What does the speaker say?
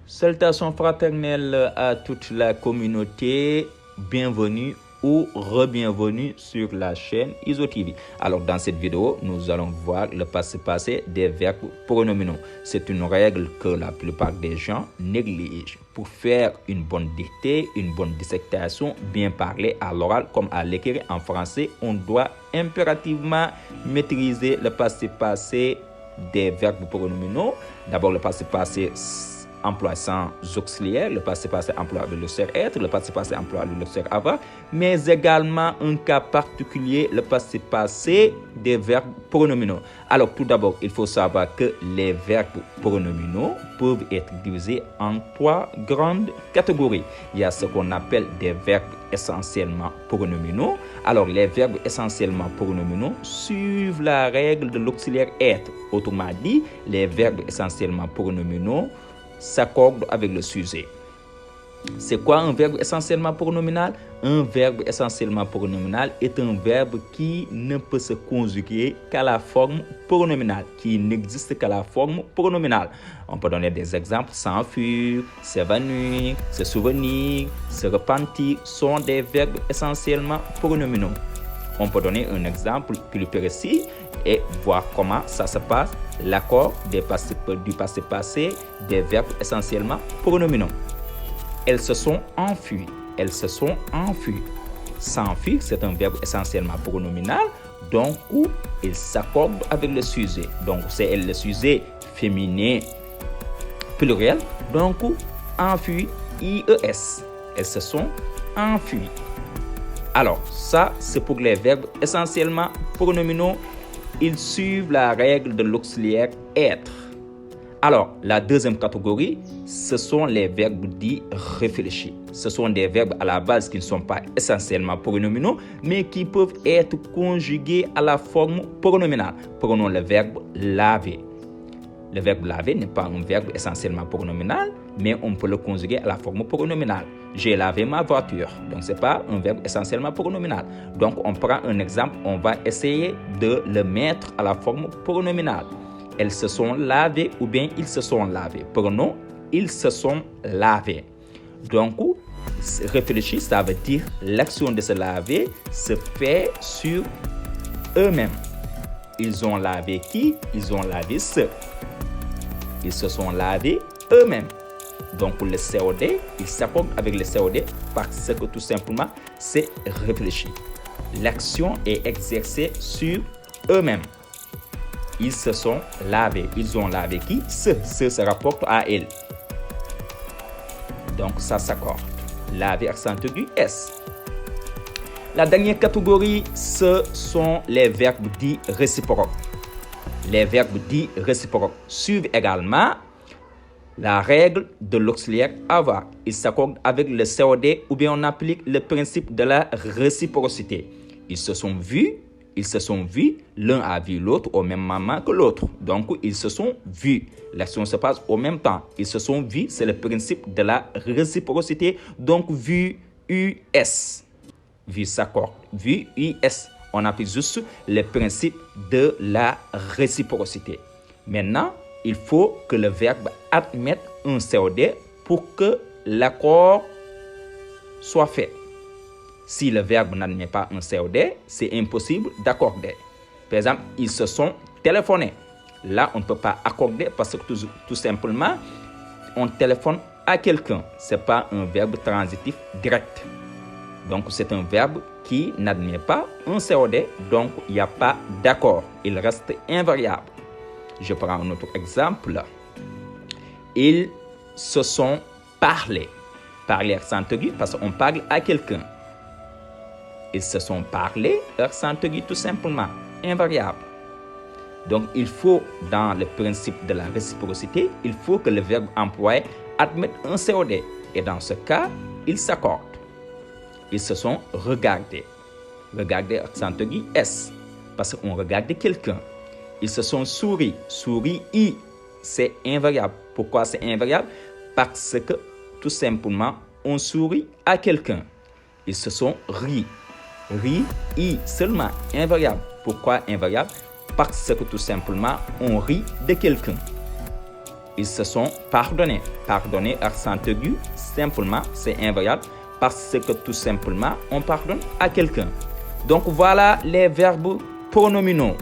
Salutations fraternelles à toute la communauté, bienvenue ou re-bienvenue sur la chaîne IsoTV. Alors dans cette vidéo, nous allons voir le passé des verbes pronominaux. C'est une règle que la plupart des gens négligent. Pour faire une bonne dictée, une bonne dissertation, bien parler à l'oral comme à l'écrit en français, on doit impérativement maîtriser le passé des verbes pronominaux. D'abord le passé emploi sans auxiliaire, le passé emploi avec le serbe être, le passé emploi avec le serbe avoir, mais également un cas particulier, le passé des verbes pronominaux. Alors tout d'abord, il faut savoir que les verbes pronominaux peuvent être divisés en trois grandes catégories. Il y a ce qu'on appelle des verbes essentiellement pronominaux. Alors les verbes essentiellement pronominaux suivent la règle de l'auxiliaire être. Autrement dit, les verbes essentiellement pronominaux s'accorde avec le sujet. C'est quoi un verbe essentiellement pronominal? Un verbe essentiellement pronominal est un verbe qui ne peut se conjuguer qu'à la forme pronominale, qui n'existe qu'à la forme pronominale. On peut donner des exemples: s'enfuir, s'évanouir, se souvenir, se repentir sont des verbes essentiellement pronominaux. On peut donner un exemple plus précis et voir comment ça se passe, l'accord du passé des verbes essentiellement pronominaux. Elles se sont enfuies. Elles se sont enfuies. S'enfuir, c'est un verbe essentiellement pronominal, donc il s'accorde avec le sujet. Donc c'est le sujet féminin pluriel, donc enfuis, IES. Elles se sont enfuies. Alors, ça, c'est pour les verbes essentiellement pronominaux. Ils suivent la règle de l'auxiliaire être. Alors, la deuxième catégorie, ce sont les verbes dits réfléchis. Ce sont des verbes à la base qui ne sont pas essentiellement pronominaux, mais qui peuvent être conjugués à la forme pronominale. Prenons le verbe laver. Le verbe laver n'est pas un verbe essentiellement pronominal, mais on peut le conjuguer à la forme pronominale. J'ai lavé ma voiture. Donc, ce n'est pas un verbe essentiellement pronominal. Donc, on prend un exemple, on va essayer de le mettre à la forme pronominale. Elles se sont lavées ou bien ils se sont lavés. Prenons, ils se sont lavés. Donc, réfléchir, ça veut dire l'action de se laver se fait sur eux-mêmes. Ils ont lavé qui? Ils ont lavé ceux. Ils se sont lavés eux-mêmes. Donc le COD, il s'accorde avec le COD parce que tout simplement, c'est réfléchi. L'action est exercée sur eux-mêmes. Ils se sont lavés. Ils ont lavé qui? Ceux se rapporte à elles. Donc ça s'accorde. Laver accent aigu S. La dernière catégorie, ce sont les verbes dits réciproques. Les verbes dits réciproques suivent également la règle de l'auxiliaire avoir. Ils s'accordent avec le COD ou bien on applique le principe de la réciprocité. Ils se sont vus, l'un a vu l'autre au même moment que l'autre. Donc, ils se sont vus. L'action se passe au même temps. Ils se sont vus, c'est le principe de la réciprocité. Donc, vu, US. Vu s'accorde. Vu, US. On applique juste le principe de la réciprocité. Maintenant, il faut que le verbe admette un COD pour que l'accord soit fait. Si le verbe n'admet pas un COD, c'est impossible d'accorder. Par exemple, ils se sont téléphonés. Là, on ne peut pas accorder parce que tout simplement, on téléphone à quelqu'un. Ce n'est pas un verbe transitif direct. Donc, c'est un verbe qui n'admet pas un COD, donc il n'y a pas d'accord. Il reste invariable. Je prends un autre exemple. Ils se sont parlé. Parler accent aigu parce qu'on parle à quelqu'un. Ils se sont parlé, accent aigu tout simplement, invariable. Donc, il faut, dans le principe de la réciprocité, il faut que le verbe employé admette un COD. Et dans ce cas, ils s'accordent. Ils se sont regardés. Regarder, accent aigu, S. Parce qu'on regarde quelqu'un. Ils se sont souri. Souri, I. C'est invariable. Pourquoi c'est invariable? Parce que, tout simplement, on sourit à quelqu'un. Ils se sont ri. Ri, I. Seulement invariable. Pourquoi invariable? Parce que, tout simplement, on rit de quelqu'un. ils se sont pardonnés. Pardonner accent aigu, simplement, c'est invariable parce que tout simplement, on pardonne à quelqu'un. Donc voilà les verbes pronominaux.